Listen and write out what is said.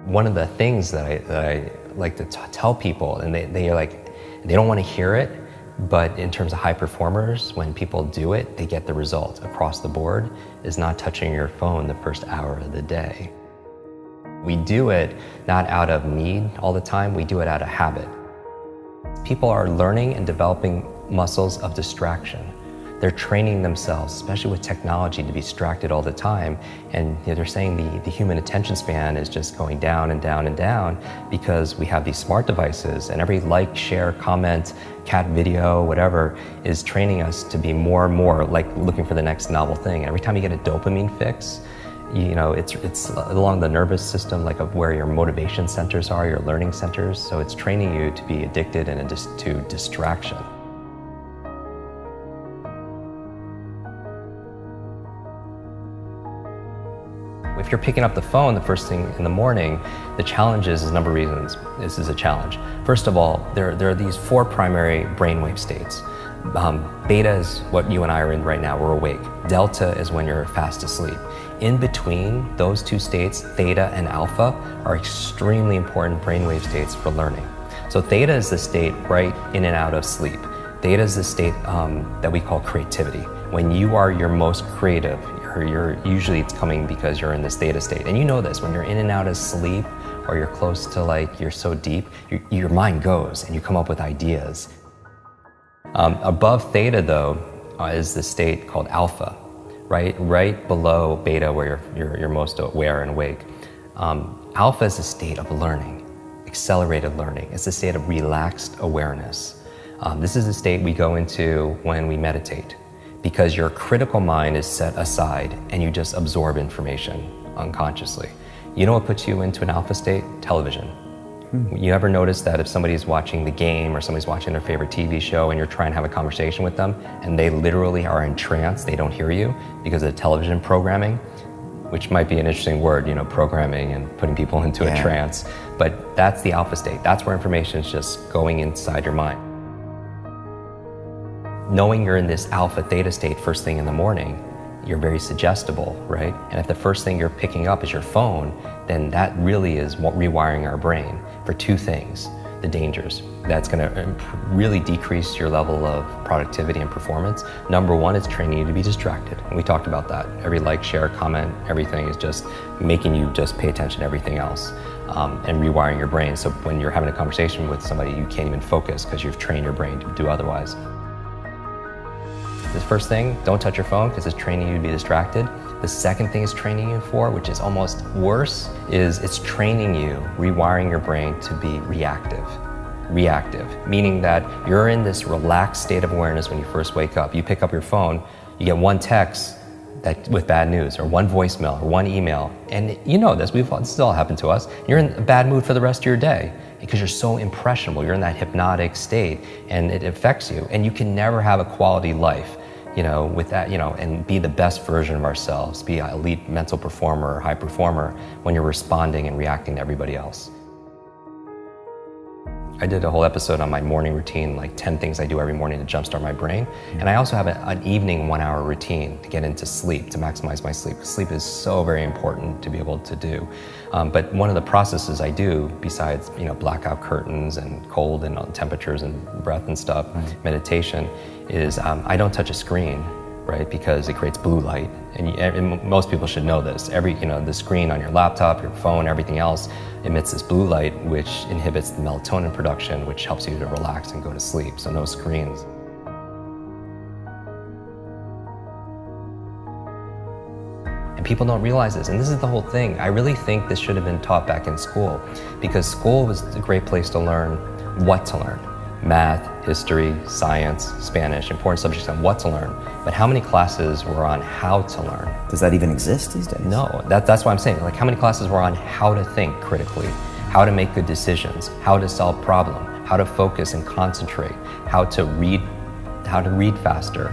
One of the things that I like to tell people, and they are like, they don't want to hear it, but in terms of high performers, when people do it, they get the result across the board, is not touching your phone the first hour of the day. We do it not out of need all the time, we do it out of habit. People are learning and developing muscles of distraction. They're training themselves, especially with technology, to be distracted all the time. And they're saying the human attention span is just going down and down and down because we have these smart devices, and every like, share, comment, cat video, whatever, is training us to be more and more like looking for the next novel thing. Every time you get a dopamine fix, it's along the nervous system, like of where your motivation centers are, your learning centers. So it's training you to be addicted and to distraction. If you're picking up the phone the first thing in the morning, the challenge is a number of reasons this is a challenge. First of all, there are these 4 primary brainwave states. Beta is what you and I are in right now, we're awake. Delta is when you're fast asleep. In between those 2 states, theta and alpha, are extremely important brainwave states for learning. So theta is the state right in and out of sleep. Theta is the state that we call creativity. When you are your most creative, usually it's coming because you're in this theta state. And you know this, when you're in and out of sleep, or you're close to you're so deep, your mind goes and you come up with ideas. Above theta though, is the state called alpha, right below beta where you're most aware and awake. Alpha is a state of learning, accelerated learning. It's a state of relaxed awareness. This is a state we go into when we meditate, because your critical mind is set aside and you just absorb information unconsciously. You know what puts you into an alpha state? Television. You ever notice that if somebody's watching the game or somebody's watching their favorite TV show and you're trying to have a conversation with them and they literally are in trance, they don't hear you because of the television programming, which might be an interesting word, programming and putting people into a trance, but that's the alpha state. That's where information is just going inside your mind. Knowing you're in this alpha theta state first thing in the morning, you're very suggestible, right? And if the first thing you're picking up is your phone, then that really is rewiring our brain for 2 things. The dangers. That's going to really decrease your level of productivity and performance. Number 1, it's training you to be distracted. And we talked about that. Every like, share, comment, everything is just making you just pay attention to everything else and rewiring your brain. So when you're having a conversation with somebody, you can't even focus because you've trained your brain to do otherwise. The first thing, don't touch your phone because it's training you to be distracted. The second thing it's training you for, which is almost worse, is it's training you, rewiring your brain to be reactive. Reactive, meaning that you're in this relaxed state of awareness when you first wake up. You pick up your phone, you get 1 text with bad news, or 1 voicemail, or 1 email, and you know this has all happened to us. You're in a bad mood for the rest of your day because you're so impressionable. You're in that hypnotic state, and it affects you. And you can never have a quality life, with that, and be the best version of ourselves, be an elite mental performer or high performer when you're responding and reacting to everybody else. I did a whole episode on my morning routine, like 10 things I do every morning to jumpstart my brain. And I also have an evening 1-hour routine to get into sleep, to maximize my sleep. Sleep is so very important to be able to do. But one of the processes I do, besides blackout curtains and cold and temperatures and breath and stuff, meditation, is I don't touch a screen, right? Because it creates blue light. And most people should know this. The screen on your laptop, your phone, everything else emits this blue light, which inhibits the melatonin production, which helps you to relax and go to sleep. So no screens. And people don't realize this, and this is the whole thing. I really think this should have been taught back in school, because school was a great place to learn what to learn. Math, history, science, Spanish, important subjects on what to learn. But how many classes were on how to learn? Does that even exist these days? No, that's what I'm saying. How many classes were on how to think critically, how to make good decisions, how to solve problems, how to focus and concentrate, how to read faster,